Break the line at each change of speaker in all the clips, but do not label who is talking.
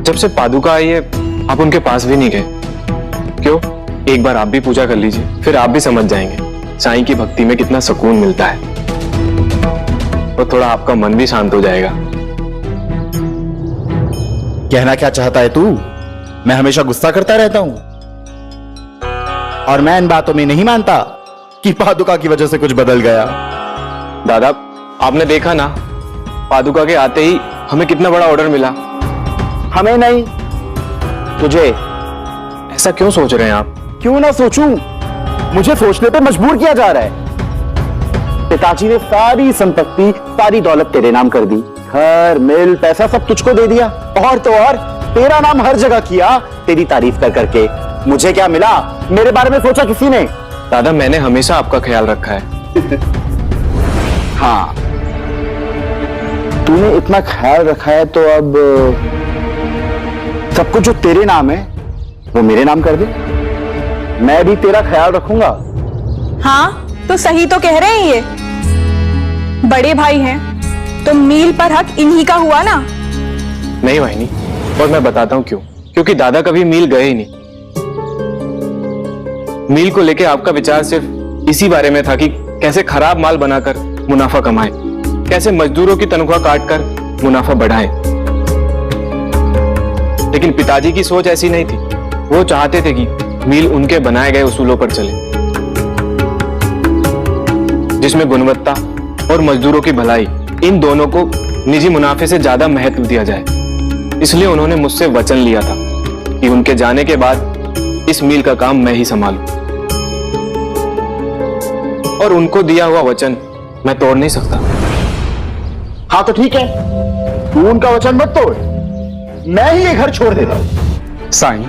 जब से पादुका आई है आप उनके पास भी नहीं गए। क्यों? एक बार आप भी पूजा कर लीजिए, फिर आप भी समझ जाएंगे साईं की भक्ति में कितना सुकून मिलता है और थोड़ा आपका मन भी शांत हो जाएगा।
कहना क्या चाहता है तू? मैं हमेशा गुस्सा करता रहता हूं और मैं इन बातों में नहीं मानता कि पादुका की वजह से कुछ बदल गया।
दादा आपने देखा ना, पादुका के आते ही हमें कितना बड़ा ऑर्डर मिला।
हमें नहीं, तुझे।
ऐसा क्यों सोच रहे हैं आप?
क्यों ना सोचूं? मुझे सोचने पे मजबूर किया जा रहा है। पिताजी ने सारी संपत्ति, सारी दौलत तेरे नाम कर दी, घर मिल पैसा सब तुझको दे दिया, और तो और तेरा नाम हर जगह किया तेरी तारीफ कर करके। मुझे क्या मिला? मेरे बारे में सोचा किसी ने?
दादा मैंने हमेशा आपका ख्याल रखा है।
हाँ, तूने इतना ख्याल रखा है तो अब सब कुछ जो तेरे नाम है वो मेरे नाम कर दे। मैं भी तेरा ख्याल रखूंगा।
हाँ तो सही तो कह रहे हैं, ये बड़े भाई हैं तो मील पर हक इन्हीं का हुआ ना।
नहीं वाहिनी, और मैं बताता हूं क्यों। क्योंकि दादा कभी मील गए ही नहीं। मील को लेके आपका विचार सिर्फ इसी बारे में था कि कैसे खराब माल बनाकर मुनाफा कमाए, कैसे मजदूरों की तनख्वाह काटकर मुनाफा बढ़ाए। लेकिन पिताजी की सोच ऐसी नहीं थी। वो चाहते थे कि मील उनके बनाए गए उसूलों पर चले, जिसमें गुणवत्ता और मजदूरों की भलाई, इन दोनों को निजी मुनाफे से ज्यादा महत्व दिया जाए। इसलिए उन्होंने मुझसे वचन लिया था कि उनके जाने के बाद इस मील का काम मैं ही संभालूं। और उनको दिया हुआ वचन मैं तोड़ नहीं सकता।
हाँ तो ठीक है, तू उनका वचन मत तोड़, मैं ही ये घर छोड़ देता हूं।
साईं,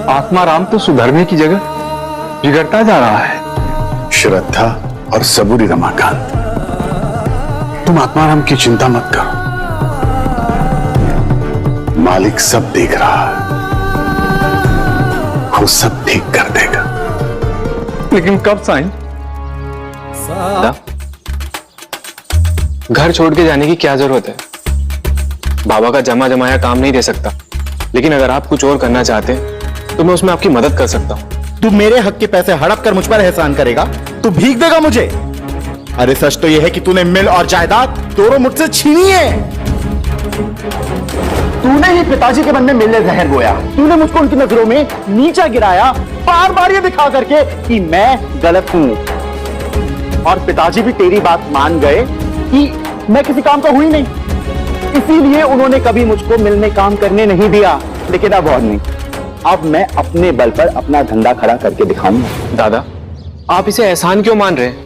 आत्माराम तो सुधरने की जगह बिगड़ता जा रहा है।
श्रद्धा और सबूरी रमाकांत, तुम आत्माराम की चिंता मत करो, मालिक सब देख रहा है, वो सब ठीक कर देगा।
लेकिन कब साईं?
घर छोड़ के जाने की क्या जरूरत है? बाबा का जमा जमाया काम नहीं दे सकता, लेकिन अगर आप कुछ और करना चाहते हैं तो मैं उसमें आपकी मदद कर सकता हूं।
तू मेरे हक के पैसे हड़प कर मुझ पर एहसान करेगा? तू भीख देगा मुझे? अरे सच तो यह है कि तूने मिल और जायदाद दोनों मुझसे छीनी है। तूने ही पिताजी के मन में मिल में जहर बोया। तूने मुझको उनकी नजरों में नीचा गिराया, बार बार ये दिखा करके कि मैं गलत हूं। और पिताजी भी तेरी बात मान गए कि मैं किसी काम का हुई नहीं, इसीलिए उन्होंने कभी मुझको मिल में काम करने नहीं दिया। लेकिन अब और नहीं, अब मैं अपने बल पर अपना धंधा खड़ा करके दिखाऊंगा।
दादा आप इसे एहसान क्यों मान रहे हैं?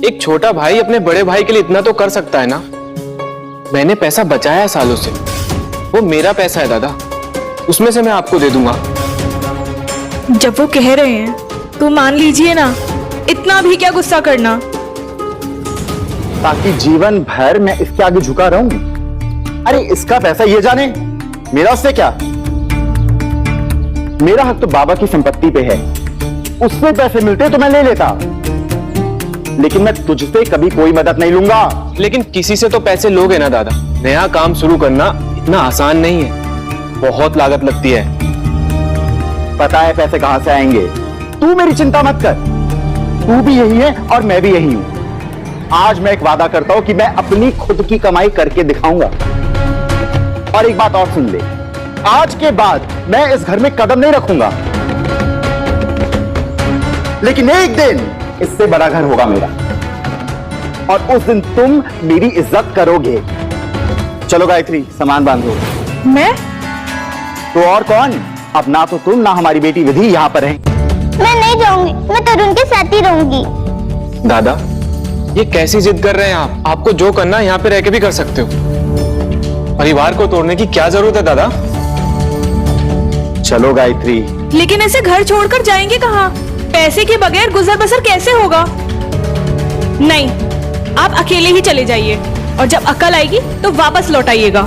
एक छोटा भाई अपने बड़े भाई के लिए इतना तो कर सकता है ना। मैंने पैसा बचाया सालों से, वो मेरा पैसा है दादा, उसमें से मैं आपको दे दूंगा।
जब वो कह रहे हैं तो मान लीजिए ना, इतना भी क्या गुस्सा करना।
ताकि जीवन भर मैं इसके आगे झुका रहूं। अरे इसका पैसा ये जाने, मेरा उससे क्या? मेरा हक तो बाबा की संपत्ति पे है, उससे पैसे मिलते तो मैं ले लेता, लेकिन मैं तुझसे कभी कोई मदद नहीं लूंगा।
लेकिन किसी से तो पैसे लोगे ना दादा। नया काम शुरू करना इतना आसान नहीं है, बहुत लागत लगती है।
पता है पैसे कहां से आएंगे, तू मेरी चिंता मत कर। तू भी यही है और मैं भी यही हूं। आज मैं एक वादा करता हूं कि मैं अपनी खुद की कमाई करके दिखाऊंगा। और एक बात और सुन ले, आज के बाद मैं इस घर में कदम नहीं रखूंगा, लेकिन एक दिन इससे बड़ा घर होगा मेरा, और उस दिन तुम मेरी इज्जत करोगे। चलो गायत्री, सामान बांधो।
मैं?
तो और कौन? अब ना तो तुम ना हमारी बेटी विधि यहाँ पर है।
मैं नहीं जाऊंगी, मैं तरुण के साथ ही रहूंगी।
दादा ये कैसी जिद कर रहे हैं आप? आपको जो करना है यहाँ पे रह के भी कर सकते हो। परिवार को तोड़ने की क्या जरूरत है दादा?
चलो गायत्री।
लेकिन ऐसे घर छोड़कर जाएंगे कहाँ? पैसे के बगैर गुजर बसर कैसे होगा? नहीं, आप अकेले ही चले जाइए, और जब अक्ल आएगी तो वापस लौट आइएगा।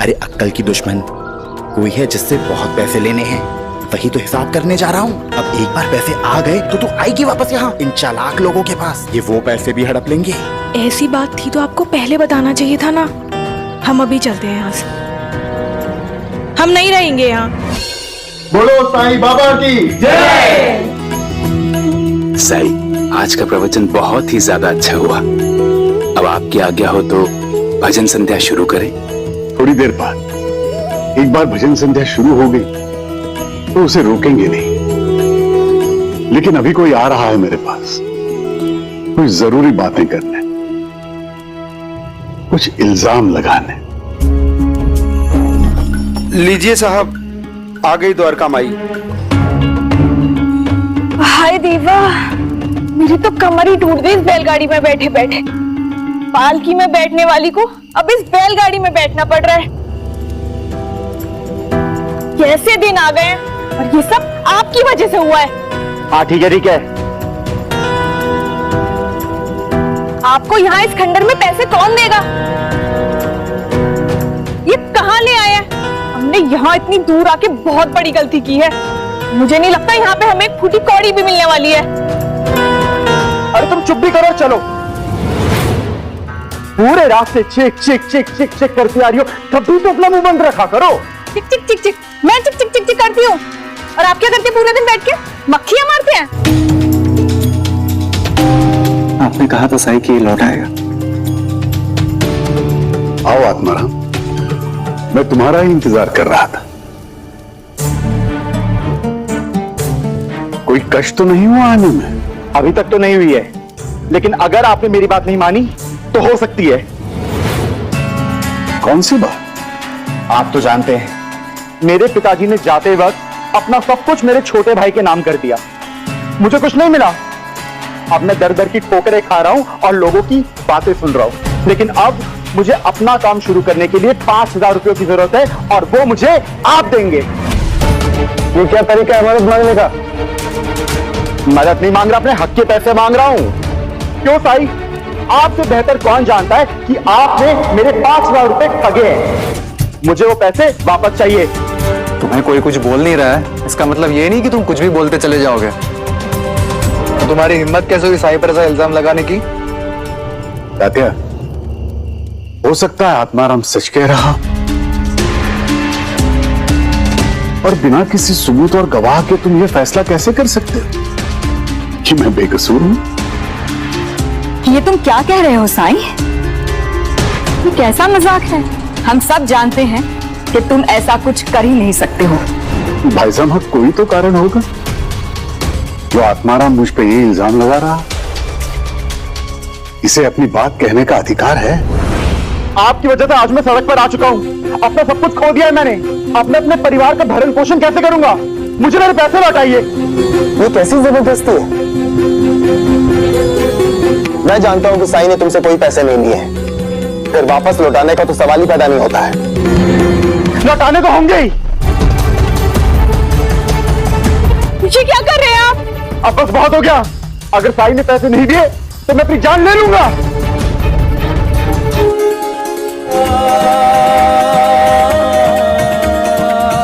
अरे अक्ल की दुश्मन कोई है जिससे बहुत पैसे लेने हैं, वही तो हिसाब करने जा रहा हूँ। अब एक बार पैसे आ गए तो तू आएगी वापस यहाँ इन चालाक लोगों के पास, ये वो पैसे भी हड़प लेंगे।
ऐसी बात थी तो आपको पहले बताना चाहिए था ना। हम अभी चलते हैं यहाँ से, हम नहीं रहेंगे यहाँ।
बोलो साईं बाबा की जय।
साई, आज का प्रवचन बहुत ही ज्यादा अच्छा हुआ। अब आपकी आज्ञा हो तो भजन संध्या शुरू करें।
थोड़ी देर बाद एक बार भजन संध्या शुरू हो गई तो उसे रोकेंगे नहीं। लेकिन अभी कोई आ रहा है मेरे पास, कुछ जरूरी बातें करने, कुछ इल्जाम लगाने।
लीजिए साहब, आ गई द्वारका माई।
हाय देवा, मेरी तो कमर ही टूट गई इस बैलगाड़ी में बैठे बैठे। पालकी में बैठने वाली को अब इस बैलगाड़ी में बैठना पड़ रहा है। कैसे दिन आ गए और ये सब आपकी वजह से हुआ है।
हाँ ठीक है ठीक है।
आपको यहाँ इस खंडर में पैसे कौन देगा? ये कहाँ ले आए हैं? हमने यहाँ इतनी दूर आके बहुत बड़ी गलती की है। मुझे नहीं लगता यहाँ पे हमें एक फूटी कौड़ी भी मिलने वाली है।
अरे तुम चुप भी करो, चलो। पूरे रास्ते चिक चिक चिक चिक चिक करती आ रही हो, कभी तो अपना मुंह बंद रखा करो।
चिक चिक चिक चिक, मैं चिक चिक चिक चिक करती हूँ और आप क्या करते हैं पूरे दिन बैठ के? मक्खियां मारते हैं।
आपने कहा था साई कि ये लौट आएगा।
आओ आत्माराम, मैं तुम्हारा ही इंतजार कर रहा था। कोई कष्ट तो नहीं हुआ आने में?
अभी तक तो नहीं हुई है, लेकिन अगर आपने मेरी बात नहीं मानी तो हो सकती है।
कौन सी बात?
आप तो जानते हैं, मेरे पिताजी ने जाते वक्त अपना सब कुछ मेरे छोटे भाई के नाम कर दिया। मुझे कुछ नहीं मिला। अब मैं दर दर की ठोकरें खा रहा हूं और लोगों की बातें सुन रहा हूं। लेकिन अब मुझे अपना काम शुरू करने के लिए 5,000 रुपयों की जरूरत है और वो मुझे आप देंगे। ये क्या तरीका है मदद मांगने का? मदद नहीं मांग रहा, अपने हक के पैसे मांग रहा हूं। क्यों साई, आपसे बेहतर कौन जानता है कि आपने मेरे 5,000 रुपए ठगे हैं। मुझे वो पैसे वापस चाहिए।
तुम्हें कोई कुछ बोल नहीं रहा है, इसका मतलब ये नहीं कि तुम कुछ भी बोलते चले जाओगे। तो तुम्हारी हिम्मत कैसे हुई साई पर ऐसा इल्जाम लगाने की?
तात्या, हो सकता है आत्माराम सच कह रहा, और बिना किसी सबूत और गवाह के तुम ये फैसला कैसे कर सकते हो कि मैं बेकसूर हूं?
ये तुम क्या कह रहे हो साईं? ये कैसा मजाक है? हम सब जानते हैं कि तुम ऐसा कुछ कर ही नहीं सकते हो।
भाई साहब, कोई तो कारण होगा जो आत्माराम मुझ पे ये इल्जाम लगा रहा। इसे अपनी बात कहने का अधिकार है।
आपकी वजह से आज मैं सड़क पर आ चुका हूं। अपना सब कुछ खो दिया है मैंने। अब मैं अपने परिवार का भरण पोषण कैसे करूंगा? मुझे मेरे पैसे लौटाइए।
ये कैसी जबरदस्ती है? मैं जानता हूं कि साई ने तुमसे कोई पैसे नहीं लिए हैं, फिर वापस लौटाने का तो सवाल ही पैदा नहीं होता है।
लौटाने को होंगे ही।
ये क्या कर रहे हैं आप?
अब बस बहुत हो गया। अगर साई ने पैसे नहीं दिए तो मैं अपनी जान ले लूंगा।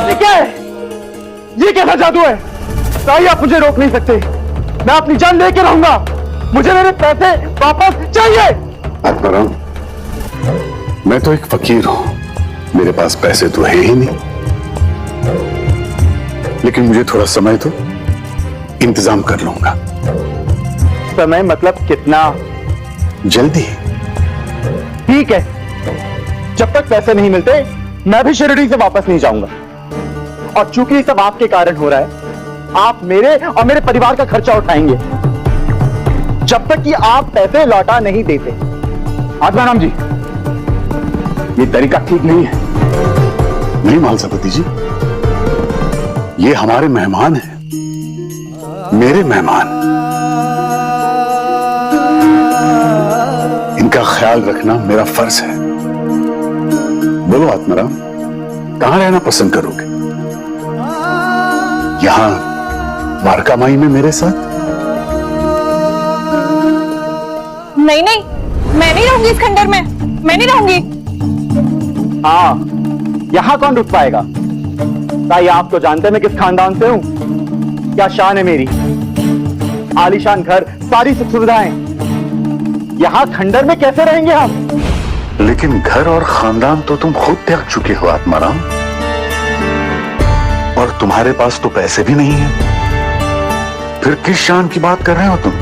ये क्या है? ये कैसा जादू है? साई, आप मुझे रोक नहीं सकते। मैं अपनी जान लेके रहूंगा। मुझे मेरे पैसे वापस चाहिए।
आत्माराम, मैं तो एक फकीर हूं, मेरे पास पैसे तो है ही नहीं। लेकिन मुझे थोड़ा समय दो, इंतजाम कर लूंगा।
समय मतलब कितना?
जल्दी।
ठीक है, जब तक पैसे नहीं मिलते मैं भी शिरडी से वापस नहीं जाऊंगा। और चूंकि ये सब आपके कारण हो रहा है, आप मेरे और मेरे परिवार का खर्चा उठाएंगे जब तक कि आप पैसे लौटा नहीं देते। आत्माराम जी, ये तरीका ठीक नहीं है।
नहीं मालसपति जी, ये हमारे मेहमान हैं, मेरे मेहमान। इनका ख्याल रखना मेरा फर्ज है। बोलो आत्माराम, कहां रहना पसंद करोगे? यहां द्वारका माई में मेरे साथ?
नहीं नहीं, मैं नहीं रहूंगी इस खंडर में। मैं नहीं रहूंगी।
हाँ, यहां कौन रुक पाएगा? ताई, आप तो जानते हैं मैं किस खानदान से हूं। क्या शान है मेरी, आलीशान घर, सारी सुख सुविधाएं। यहां खंडर में कैसे रहेंगे हम?
लेकिन घर और खानदान तो तुम खुद त्याग चुके हो आत्माराम, और तुम्हारे पास तो पैसे भी नहीं है। फिर किस शान की बात कर रहे हो तुम?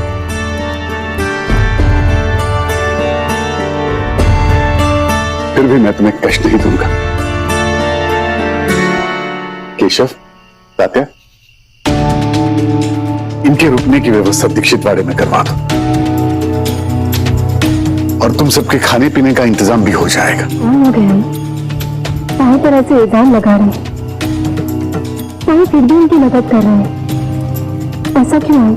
फिर भी मैं तुम्हें कष्ट नहीं दूंगा। केशव, तात्या, इनके रुकने की व्यवस्था दीक्षित वाड़े में करवा दो, और तुम सबके खाने पीने का इंतजाम भी हो जाएगा।
साई पर ऐसे इल्जाम लगा रहे, साई फिर भी उनकी मदद कर रहे हैं, ऐसा क्यों है?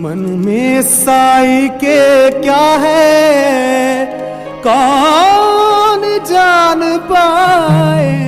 मन में साई के क्या है कौन जान पाए।